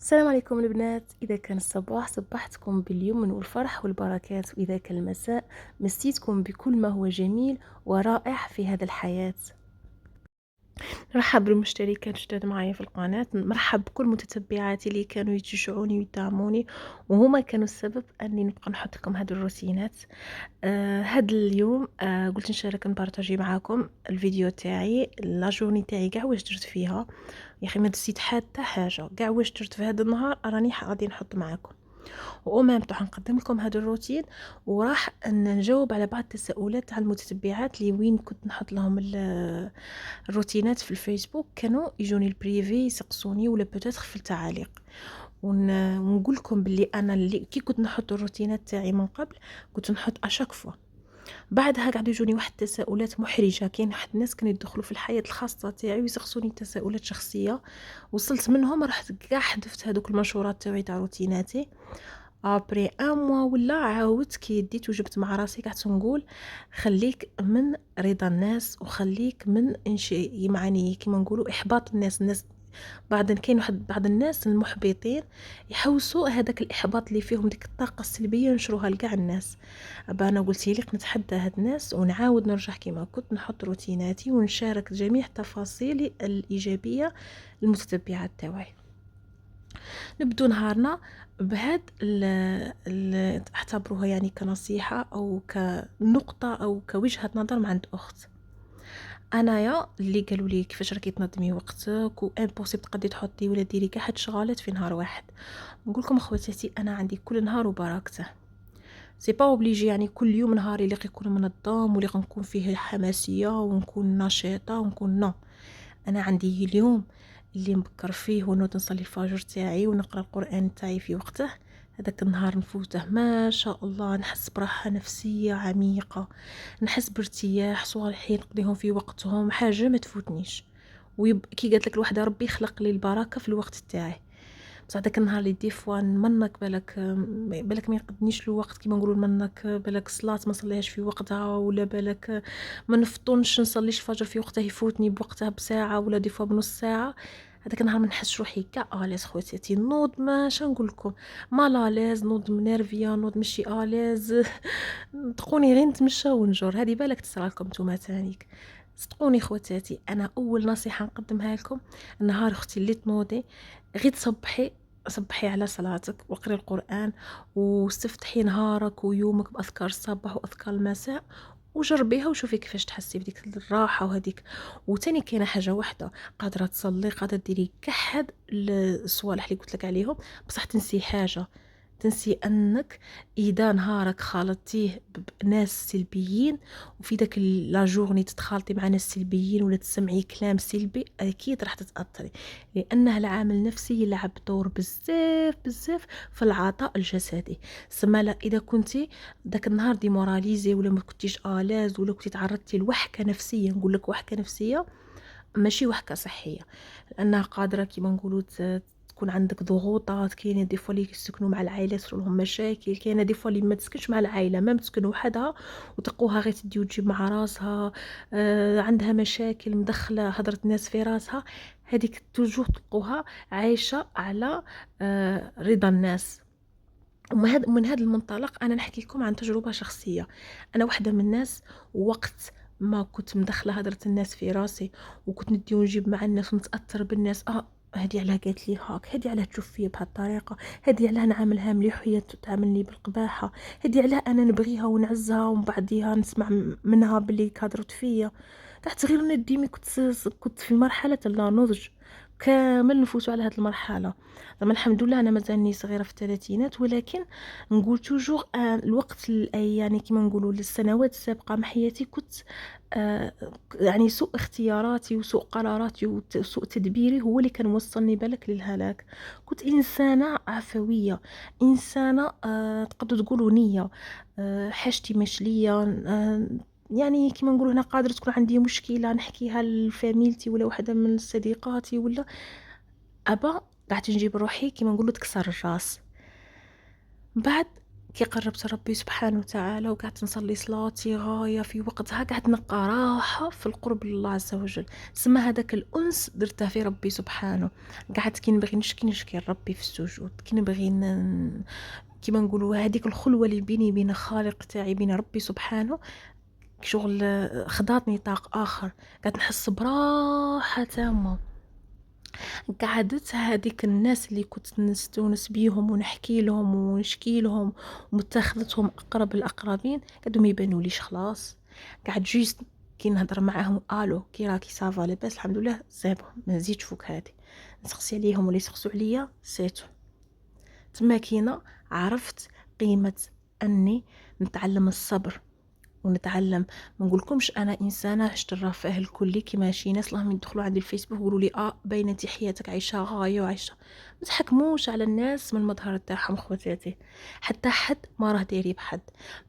السلام عليكم البنات. إذا كان الصباح صبحتكم باليمن والفرح والبركات، وإذا كان المساء مسيتكم بكل ما هو جميل ورائع في هذا الحياة. نرحب بالمشتركات جداد معايا في القناة، مرحب بكل متتبعاتي اللي كانوا يتشجعوني ويدعموني، وهما كانوا السبب أني نبقى نحط لكم هذه الروتينات. هاد اليوم قلت نشارك نبارطاجي معاكم الفيديو تاعي، لا جورني تاعي كاع واش درت فيها. يا اخي ما دزيت حتى حاجه، كاع واش درت في هذا النهار راني غادي نحط معاكم، ومام راح نقدم لكم هذا الروتين، وراح نجاوب على بعض التساؤلات تاع المتتبعات اللي وين كنت نحط لهم الروتينات في الفيسبوك. كانوا يجوني البريفي يسقسوني ولا بوتيتر في التعاليق، ونقول لكم باللي انا اللي كي كنت نحط الروتينات تاعي من قبل كنت نحط اشاك فوا. بعدها قاعد يجوني واحد التساؤلات محرجه، كاين واحد الناس كانوا يدخلوا في الحياه الخاصه تاعي ويسقسوني تساؤلات شخصيه. وصلت منهم رحت كاع حذفت هذوك المنشورات تاعي تاع روتيناتي. ابري ان موا ولا عاودت كي ديت وجبت مع راسي قعدت نقول خليك من رضا الناس، وخليك من انشاء معني كيما نقولوا احباط الناس. كاين بعض الناس المحبطين يحوسوا هذاك الاحباط اللي فيهم، ديك الطاقه السلبيه ينشروها لكاع الناس. انا قلت لي نتحدى هاد الناس ونعاود نرجع كيما كنت نحط روتيناتي ونشارك جميع تفاصيلي الايجابيه للمتتبعات تاعي. نبدو نهارنا بهاد اعتبروها يعني كنصيحه او كنقطه او كوجهه نظر من عند اخت. انايا اللي قالوا لي كيفاش راكي تنظمي وقتك وامبوسيبل تقدري تحطي ولا ديري كاع حد شغالات في نهار واحد. نقول لكم اخواتاتي، انا عندي كل نهار وبركته. سي با اوبليجي يعني كل يوم نهاري اللي غيكون منظم واللي غنكون فيه حماسيه ونكون نشيطه ونكون نو. انا عندي اليوم اللي نبكر فيه ونوض نصلي الفجر تاعي ونقرا القران تاعي في وقته. هذاك النهار نفوته ما شاء الله، نحس براحه نفسيه عميقه، نحس بارتياح، صوالحي نقضيهم في وقتهم، حاجه ما تفوتنيش. كي قالت لك الوحده ربي خلق لي البركه في الوقت تاعي. بصح داك النهار اللي دي فوا نمنك بالك ما يقدنيش الوقت كيما نقولوا نمنك، بالك الصلاه ما صليهاش في وقتها، ولا بالك ما نفطنش نصليش الفجر في وقته يفوتني بوقتها بساعه ولا دي فوا بنص ساعه. هذاك النهار ما نحسش روحي كاع اليز خواتاتي، نوض ما نقول لكم ما لاز، نوض منيرفيا، نوض ماشي اليز. تقوني غير نتمشى ونجر، هذه بالك تصرى لكم نتوما تانيك. صدقوني خواتاتي، انا اول نصيحه نقدمها لكم، النهار اختي اللي تنوضي غير صبحي على صلاتك وقري القرآن واستفتحي نهارك ويومك بأذكار الصباح وأذكار المساء، وجربيها وشوفي كيفاش تحسي بديك الراحة وهديك. وتاني كاينه حاجة واحدة، قادرة تصلي، قادرة ديري كحد الصوالح اللي قلت لك عليهم، بصح تنسي حاجة، تنسي انك اذا نهارك خالطتيه بناس سلبيين، وفي داك لا جورني تتخالطي مع ناس سلبيين ولا تسمعي كلام سلبي، اكيد راح تتاثري، لانه العامل النفسي يلعب دور بزاف بزاف في العطاء الجسدي. سما اذا كنتي داك النهار ديموراليزي ولا ما كنتيش الاز ولا كنتي تعرضتي لوحكه نفسيه، نقول لك وحكه نفسيه ماشي وحكه صحيه، لانها قادره كيما نقولوا تكون عندك ضغوطات. كاينه دي فوا اللي يسكنوا مع العائله يصير لهم مشاكل، كاينه دي فوا اللي ما تسكنش مع العائله ما تسكن وحدها وتلقوها غير تدي وتجيب مع راسها، عندها مشاكل مدخله هضره الناس في راسها. هذيك توجور تلقوها عايشه على رضا الناس. من هذا المنطلق انا نحكي لكم عن تجربه شخصيه. انا واحده من الناس، وقت ما كنت مدخله هضره الناس في راسي وكنت ندي ونجيب مع الناس ونتاثر بالناس، هذه علاه قالت لي هاك، هذه علاه تشوف فيا بهالطريقه، هذه علاه نعاملها مليح وهي تعاملني بالقباحه، هذه علاه انا نبغيها ونعزها ومن بعديها نسمع منها باللي كادرت فيا. تحت غير نديمي كنت في مرحله اللا نضج كامل نفوتوا على هذه المرحله. طبعا الحمد لله انا مازالني صغيره في الثلاثينات، ولكن نقول توجور الوقت يعني كما نقولوا للسنوات السابقه من حياتي كنت آه يعني سوء اختياراتي وسوء قراراتي وسوء تدبيري هو اللي كان وصلني بالك للهلاك. كنت انسانه عفويه، انسانه تقدروا تقولوا نيه، حاجتي مش ليا. يعني كما نقولوا هنا قادره تكون عندي مشكله نحكيها لفاميلتي ولا واحده من صديقاتي، ولا ابا قعدت نجيب روحي كيما نقولوا تكسر الراس. بعد كي قربت ربي سبحانه وتعالى وقعدت نصلي صلاتي غاية في وقتها، قعدت نلقى راحة في القرب لله عز وجل. تسمى هذاك الأنس درته في ربي سبحانه. قعدت كي نبغي نشكي لربي في السجود، كي نبغي كيما نقولوا هذيك الخلوة اللي بيني بين خالق تاعي، بين ربي سبحانه، شغل خضاتني طاق آخر. قعدت نحس براحة تامة. قعدت هذيك الناس اللي كنت نستونس بيهم ونحكي لهم ونشكي لهم ومتاخذتهم أقرب الأقربين، قعدوا ما يبانوليش خلاص. قعد جيست كي نهضر معاهم الو كي راكي صافا لاباس الحمد لله، زابهم ما نزيدش فوق هادي. نسقسي عليهم ولا يسقسوا عليا سيتو. تما كينا عرفت قيمة أني نتعلم الصبر ونتعلم. ما نقولكمش انا انسانه عشت الرفاه الكلي كيما شي ناس اللهم يدخلوا عندي الفيسبوك يقولوا لي باينه انت حياتك عايشه غايه وعايشه. ما تحكموش على الناس من المظهر تاعهم خواتاتي، حتى حد ما راه دايري بحد.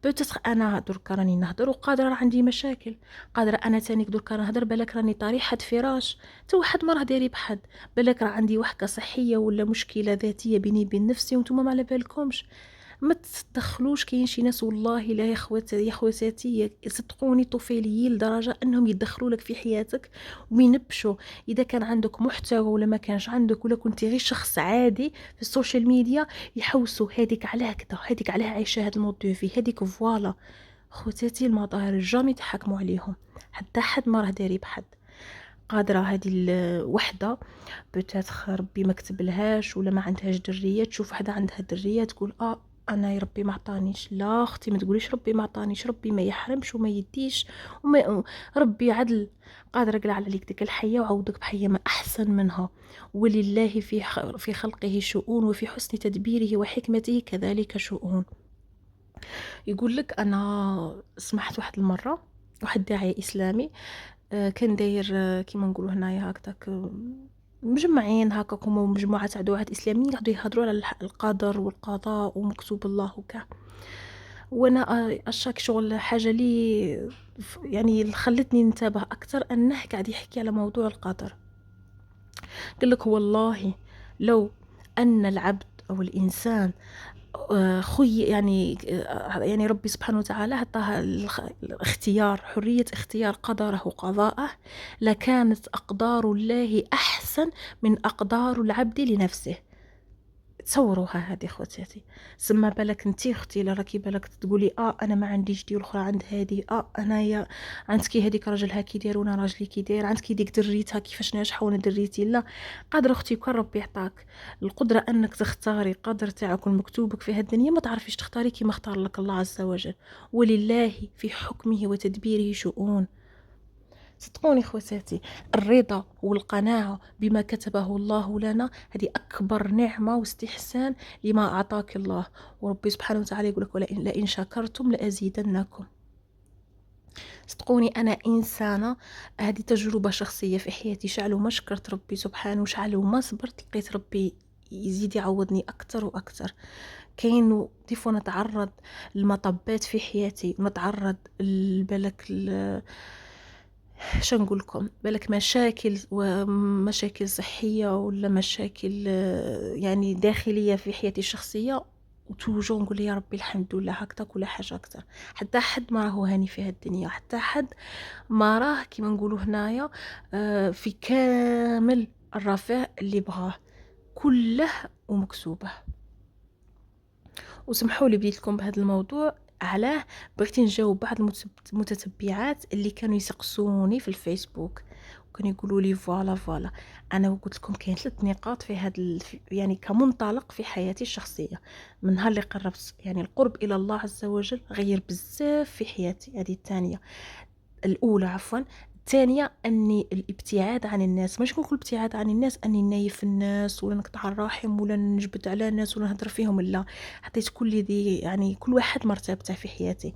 بوتيتر انا دركا راني نهضر وقادره راه عندي مشاكل، قادره انا تاني دركا نهضر بالك راني طريحه فراش، حتى واحد ما راه دايري بحد. بالك راه عندي وحكه صحيه ولا مشكله ذاتيه بيني وبين نفسي وانتم ما على بالكمش. ما تدخلوش. كاين شي ناس والله لا يا خواتاتي صدقوني طفيليين لدرجه انهم يدخلوا لك في حياتك وينبشوا. اذا كان عندك محتوى ولا ما كانش عندك، ولا كنت غير شخص عادي في السوشيال ميديا، يحوسوا هذيك علاه كذا، هذيك علاه عايشه هذا المود دو في، هذيك فوالا. خواتاتي المظاهر جامي تحكموا عليهم، حتى حد ما راه داري بحد. قادره هذه الوحده بوتيتر ربي ما كتبلهاش ولا ما عندهاش دريه، تشوف وحده عندها دريه تقول انا يا ربي ما عطانيش. لا اختي، ما تقوليش ربي ما عطانيش، ربي ما يحرمش وما يديش ربي عدل. قادر يقلع عليك ديك الحيه وعوضك بحيه ما احسن منها. ولله في خلقه شؤون وفي حسن تدبيره وحكمته كذلك شؤون. يقول لك انا سمعت واحد المره واحد داعيه اسلامي كان داير كيما نقولوا هنايا هكذاك مجمعين هكاك هما مجموعه تاع دعاة اسلاميين قعدوا يهضروا على القدر والقضاء ومكتوب الله وكاع. وانا اشاك شغل حاجه لي يعني خلتني ننتبه اكثر انه قاعد يحكي على موضوع القدر. قال لك والله لو ان العبد او الانسان يعني ربي سبحانه وتعالى عطاها الاختيار، حرية اختيار قدره وقضاءه، لكانت أقدار الله أحسن من أقدار العبد لنفسه. تصوروها هذه خواتاتي. سما بالك انتي اختي لا راكي بالك تقولي انا ما عنديش دي والاخرى عند هذه، انايا عندكي هذيك راجلها كي داير وانا راجلي كي داير، عندكي ديك دريتها كيفاش ناجحه وانا دريتي لا. قادره اختي كون ربي يعطاك القدره انك تختاري قدر تاعك ومكتوبك في هذه الدنيا، ما تعرفيش تختاري كيما اختار لك الله عز وجل. ولله في حكمه وتدبيره شؤون. صدقوني خواتاتي، الرضا والقناعة بما كتبه الله لنا هذه أكبر نعمة واستحسان لما أعطاك الله. وربي سبحانه وتعالى يقول لك لئن شكرتم لأزيدنكم. صدقوني أنا إنسانة، هذه تجربة شخصية في حياتي، شعل وما شكرت ربي سبحانه وشعل وما صبرت لقيت ربي يزيد يعوضني أكثر وأكثر. كاين ديفو نتعرض لمطبات في حياتي، نتعرض بالك نقول لكم بالك مشاكل ومشاكل صحيه ولا مشاكل يعني داخليه في حياتي الشخصيه، وتوجو نقول يا ربي الحمد لله هكذاك ولا حاجه اكثر. حتى حد ما راهو هاني في هذه الدنيا، حتى حد ما راه كيما نقولوا هنايا في كامل الرفاه اللي بغاه كله ومكسوبه. وسمحوا لي بديت لكم بهذا الموضوع علاه بغيت نجاوب بعض المتتبعات اللي كانوا يسقسوني في الفيسبوك وكانوا يقولوا لي فوالا انا قلت لكم كاين 3 نقاط في هذا يعني كمنطلق في حياتي الشخصيه. من نهار اللي قربت يعني القرب الى الله عز وجل غير بزاف في حياتي. هذه الثانيه الاولى عفوا. الثانيه اني الابتعاد عن الناس، مش نقول ابتعاد عن الناس اني نايف الناس ولا نقطع الرحم ولا نجبد على الناس ولا نهضر فيهم، لا. حطيت كل ذي يعني كل واحد مرتبته في حياتي.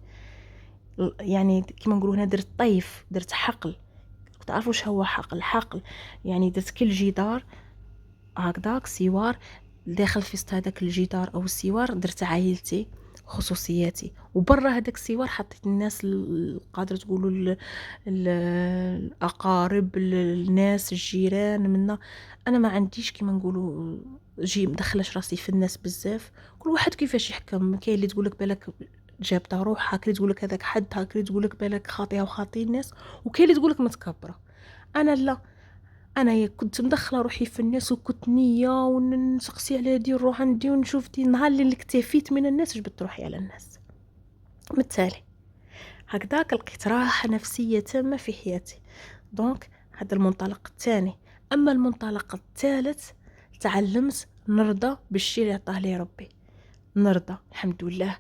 يعني كما نقولوا هنا درت طيف، درت حقل. تعرفوا واش هو حقل؟ حقل يعني درت كل جدار هكذاك سوار، داخل في هذاك الجدار او السوار درت عائلتي، خصوصياتي. وبرا هذاك السوار حطيت الناس قادرة تقولوا الأقارب، الناس الجيران منا. أنا ما عنديش كيما نقولوا جي مدخلش راسي في الناس بزاف. كل واحد كيفاش يحكم، كاين اللي تقولك بالك جابتها روحها، كاين اللي تقولك هذاك حدها، كاين اللي تقولك بالك خاطيها وخاطي الناس، وكاين اللي تقولك متكبرة. أنا لا، انا كنت مدخله روحي في الناس وكنت نيه ونسقسي على دي نروح عندي ونشوف دي. النهار اللي اكتفيت من الناس جبت روحي على الناس. بالتالي هكذاك لقيت راحه نفسيه تامه في حياتي. دونك هذا المنطلق الثاني. اما المنطلق الثالث، تعلمت نرضى بالشي اللي عطاه لي ربي. نرضى الحمد لله.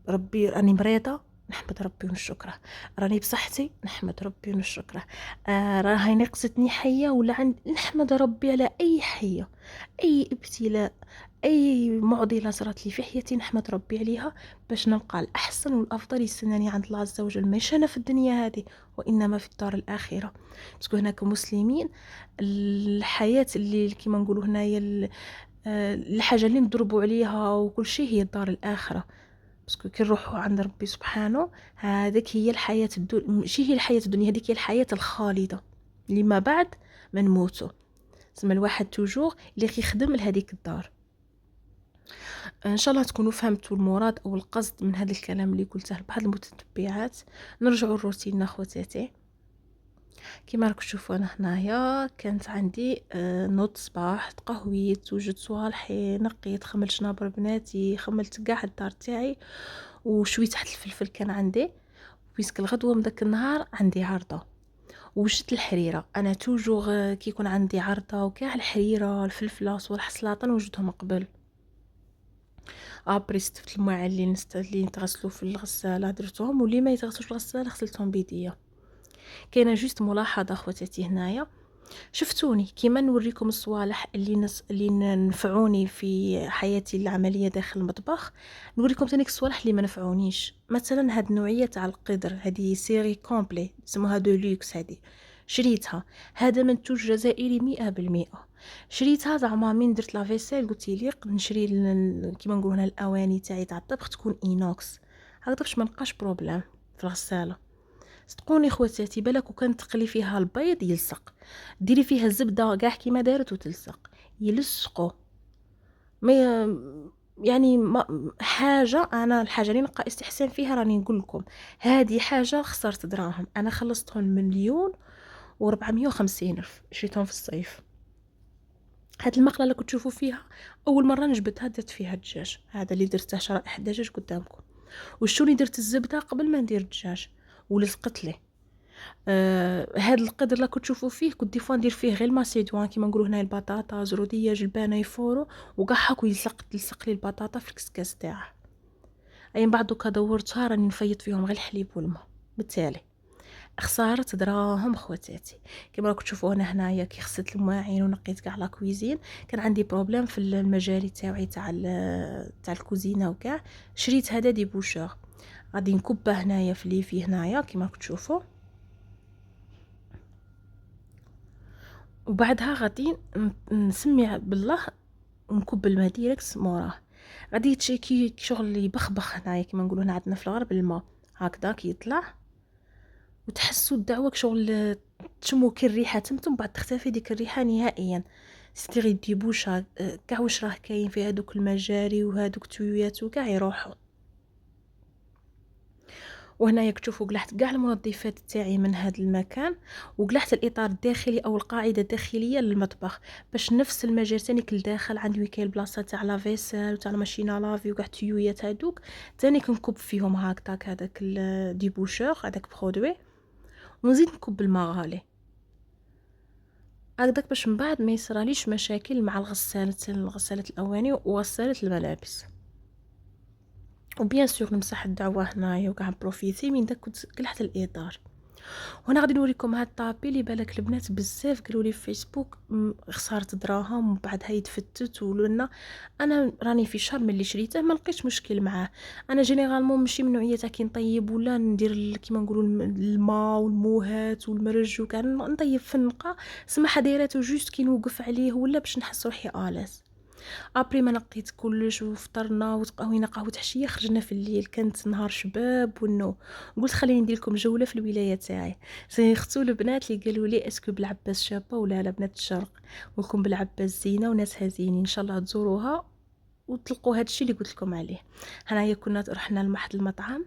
ربي راني مريضة، نحمد ربي ونشكره. راني بصحتي، نحمد ربي ونشكره. راهي نقصتني حية ولا نحمد ربي على أي حية. أي ابتلاء، أي معضلة صارت لي في حياتي نحمد ربي عليها، باش نلقى الأحسن والأفضل يستناني عند الله عز وجل، مش أنا في الدنيا هذه وإنما في الدار الآخرة. باسكو هنا كمسلمين الحياة اللي كيما نقولوا هنايا الحاجه اللي نضربوا عليها وكل شيء هي الدار الاخره. باسكو كي نروحوا عند ربي سبحانه، هذيك هي الحياه ماشي هي الحياه الدنيا، هذيك هي الحياه الخالده اللي ما بعد ما نموتوا. زعما الواحد توجور اللي يخدم لهذيك الدار. ان شاء الله تكونوا فهمتوا المراد او القصد من هذا الكلام اللي قلته لبعض المتتبعات. نرجعوا الروتين اخواتاتي. كيما راكم تشوفوا انا هنايا كانت عندي نوض صباح، تقهويت، وجدت صوالحي، نقيت، خملت شنابر بناتي، خملت كاع الدار تاعي، وشوي تحت الفلفل كان عندي. بيسك الغدوه من داك النهار عندي عرضه، وجدت الحريره. انا توجور كي يكون عندي عرضه وكاع الحريره الفلفله صوالح السلاطه نوجدهم قبل. ابري استفت الماء اللي يتغسلوا في الغساله درتهم، واللي ما يتغسلوش في الغساله غسلتهم بيديا. كاينه جوست ملاحظه اخواتاتي هنايا. شفتوني كيما نوريكم الصوالح اللي نفعوني في حياتي العمليه داخل المطبخ، نوريكم ثاني الصوالح اللي ما نفعونيش. مثلا هاد النوعيه تاع القدر، هذه سيري كومبلي اسمها دولوكس، هذه شريتها. هذا منتوج جزائري 100%. شريتها زعما من درت لافيسيل قلت لي نشري كيما نقولوا هنا الاواني تاعي تاع الطبخ تكون اينوكس، هكذا باش ما نلقاش بروبليم في الغساله. صدقوني خواتاتي بالك وكان تقلي فيها البيض يلصق، ديري فيها الزبده كاع كيما دارت وتلصق، يلصقوا. ما يعني ما حاجه، انا الحاجه اللي نلقى استحسان فيها راني نقول لكم هذه حاجه خسرت دراهم. انا خلصتهم 1,450,000 شريتهم في الصيف. هاد المقله اللي كنت تشوفوا فيها اول مره نجبدها درت فيها الدجاج، هذا اللي درته شرائح دجاج قدامكم. وشوني درت الزبده قبل ما ندير الدجاج ولصقت لي. هاد القدر اللي كنت تشوفوا فيه كنت ديفوا ندير فيه غير الماسيدوان كيما نقولوا هنا البطاطا زروديه جلبانه يفورو، وكاع هاكو تلصق لي البطاطا في الكسكاس تاعها. اي من بعد دوكا دورتها راني نفيض فيهم غير الحليب والماء. بالتالي خسارت دراهم خواتاتي. كما راكم تشوفوا انا هنايا كي غسلت المواعين ونقيت كاع لا كويزين، كان عندي بروبليم في المجاري تاعي تاع الكوزينه وكاع. شريت هذا دي بوشور، غادي نكبه هنايا في اللي فيه هنايا كما راكم تشوفوا، وبعدها غادي نسمي بالله ونكب الماء ديريكت موراه. غادي تشيكي شغل يبخبخ هنايا كما نقولوا هنا عندنا في الغرب الماء هكذا كيطلع، وتحسوا الدعوه شغل تشموا كي الريحه تمتم بعد تختفي ديك الريحه نهائيا. ستيغي دي بوشا كاع واش راه كاين في هذوك المجاري وهذوك التيويات وكاع يروحوا. وهنايا كتشوفوا قلعت كاع المنظفات تاعي من هذا المكان، وقلعت الاطار الداخلي او القاعده الداخليه للمطبخ باش نفس المجال ثاني كل داخل عندي كاين البلاصه تاع لافيسل وتاع الماشينه لافي وكاع التيويات هذوك ثاني كنكب فيهم هكذاك هذاك ديبوشور هذاك برودوي، ونزيد نكب الماء غالي هكذاك باش من بعد ما يصراليش مشاكل مع الغسالة الاواني وغسالة الملابس. وبيان سور نمسح الدعوه هنايا وكاع بروفيتي من داك كنت قلعت الاطار. وهنا غادي نوريكم هاد الطابي اللي بالك البنات بزاف قالوا لي في فيسبوك خسارت دراهم ومن بعدها يتفتت ولنا. انا راني في شهر ملي شريته ما لقيتش مشكل معاه. انا جينيرالمون ماشي من نوعيه كي نطيب ولا ندير كيما نقولوا الماء والموهات والمرج وكان نطيب في النقا سمح دايرته جوست كي نوقف عليه ولا باش نحس روحي الاس. ابري ما نقيت كلش وفطرنا وتقهوينا قهوه عشيه، خرجنا في الليل، كانت نهار شباب والنو. قلت خليني ندير لكم جوله في الولايه تاعي. اختو البنات اللي قالوا لي اسكو بالعباس شابه ولا لا، بنات الشرق. ولكم بالعباس زينه وناسها زينين، ان شاء الله تزوروها وتلقوا هذا الشيء اللي قلت لكم عليه. هنايا كنا رحنا لواحد المطعم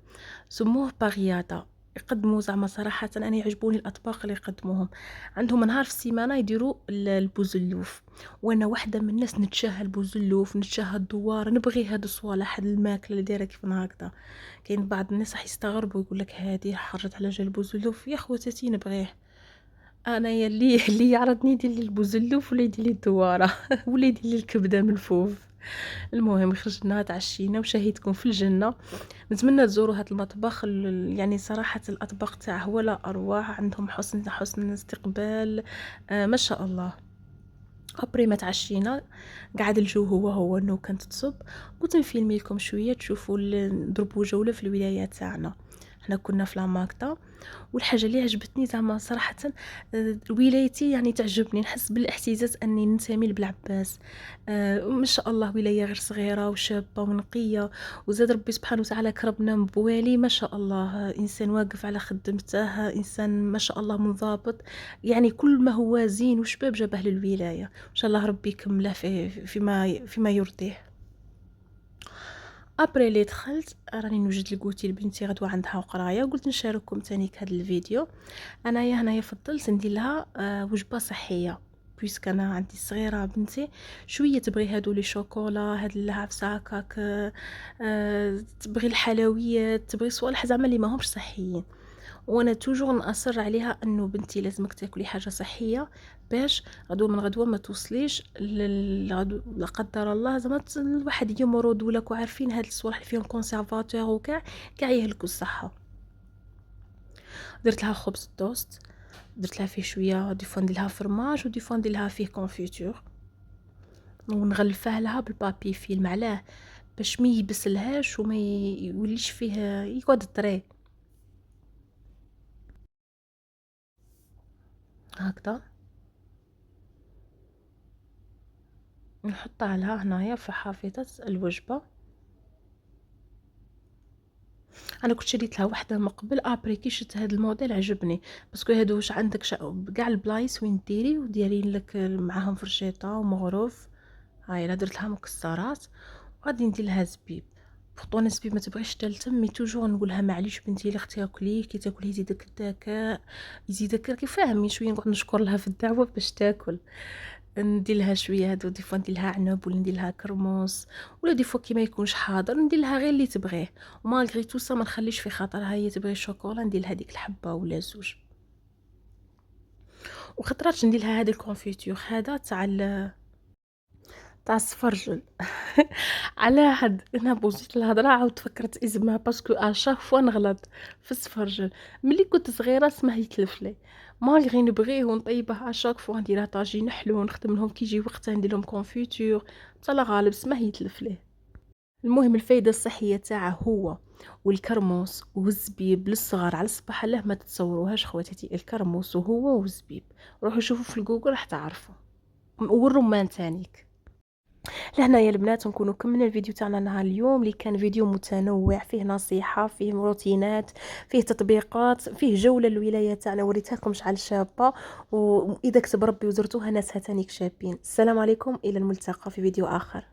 سموه باغياتا. يقدموا زعما صراحه انا يعجبوني الاطباق اللي يقدموهم. عندهم نهار في السيمانه يديروا البوزلوف، وانا واحده من الناس نتشاهى البوزلوف، نتشاهى الدوار، نبغي هاد الصوالح، هاد الماكله اللي دايره كيف هكذا. كاين بعض الناس راح يستغربوا يقول لك هذه حرجت على جال البوزلوف. يا خواتاتي نبغيه. انا يلي اللي يعرضني يدير لي البوزلوف ولا يدير لي الدواره ولا يدير لي الكبده من الفوف. المهم خرجنا تعشينا وشهيتكم في الجنه. نتمنى تزوروا هذا المطبخ يعني صراحه الاطباق تاعه ولا اروع، عندهم حسن استقبال. ما شاء الله. ابري ما تعشينا قعد الجو هو انه كانت تصب. قلت نفيلمي لكم شويه تشوفوا نضربوا جوله في الولايات تاعنا. حنا كنا في لاماكتا، والحاجه اللي عجبتني زعما صراحه ولايتي يعني تعجبني، نحس بالاحتزاز اني ننتمي لبلعباس. ما شاء الله ولايه غير صغيره وشابه ونقيه، وزاد ربي سبحانه وتعالى كرمنا بوالي ما شاء الله، انسان واقف على خدمته، انسان ما شاء الله منضبط. يعني كل ما هو زين وشباب جابه للولايه، ان شاء الله ربي يكمله فيما يرضيه. ابري اللي دخلت راني نوجد لقوتي لبنتي غدوه عندها قرايه، وقلت نشارككم تاني هذا الفيديو. انايا هنايا فضلت ندير لها وجبه صحيه، بويسك انا عندي صغيره بنتي شويه تبغي هادو لي شوكولا، هاد العفسه هكاك، تبغي الحلويات، تبغي صوالح زعما اللي ماهمش صحيين. وانا توجور نأصر عليها انه بنتي لازمك تاكلي حاجه صحيه، باش غدوه من غدوه ما توصليش لا قدر الله زعما الواحد يمرض ولا عارفين هاد الصوالح اللي فيهم كونسيرفاتور وكاع يهلكوا الصحه. درت لها خبز توست، درت لها فيه شويه دي فوا ندير لها فرماج ودي فوا ندير لها فيه كونفيتور، ونغلفه لها بالبابي فيلم علاه باش ما يبسلهاش وما يوليش فيه يقعد طري هكذا. نحطها لها هنايا في حافظة الوجبة. انا كنت شريت لها وحده من قبل، ابري كي شفت هذا الموديل عجبني، باسكو هادو واش عندك كاع البلايص وين ديري وديرين لك معاهم فرشيطه ومغروف. هاي انا درت لها مكسرات وغادي ندير لها زبيب. بورطو انا زبيب ما تبغيش تلتم، مي توجور نقولها معليش بنتي اللي اختي تاكليه، كي تاكليه يزيدك الذكاء، يزيدك كي فاهمين شويه، نقعد نشكر لها في الدعوه باش تاكل. ندير لها شويه هادو دي فوا ندير لها عنب ولا ندير لها كرموس، ولا دي فوا كي ما يكونش حاضر ندير لها غير اللي تبغيه. ومالغري تو سا ما نخليش في خاطرها هي تبغي الشوكولا ندير لها ديك الحبه ولا زوج. وخطرات ندير لها هذا الكونفيتور هذا تاع السفرجل على حد انا بوزيت الهضره عاود فكرت اسمها باسكو اشاك فوا نغلط في السفرجل. ملي كنت صغيره اسمه يتلف لي، مالغي نبغيه ونطيبه اشاك فوا نديرها طاجين حلو، نخدم لهم كي يجي وقتها ندير لهم كونفيتور، تلا غالب اسمه يتلف ليه. المهم الفايده الصحيه تاعه هو والكرموس والزبيب للصغار على الصباح له ما تتصوروهاش خواتاتي، الكرموس وهو والزبيب روحوا شوفوا في الجوجل راح تعرفوا، والرمان تانيك. لهنا يا البنات نكونوا كملنا الفيديو تاعنا نهار اليوم، اللي كان فيديو متنوع فيه نصيحة، فيه روتينات، فيه تطبيقات، فيه جولة للولايات تاعنا وريتها لكم شحال شابة، واذا كتب ربي وزرتوها ناسها تانيك شابين. السلام عليكم، الى الملتقى في فيديو اخر.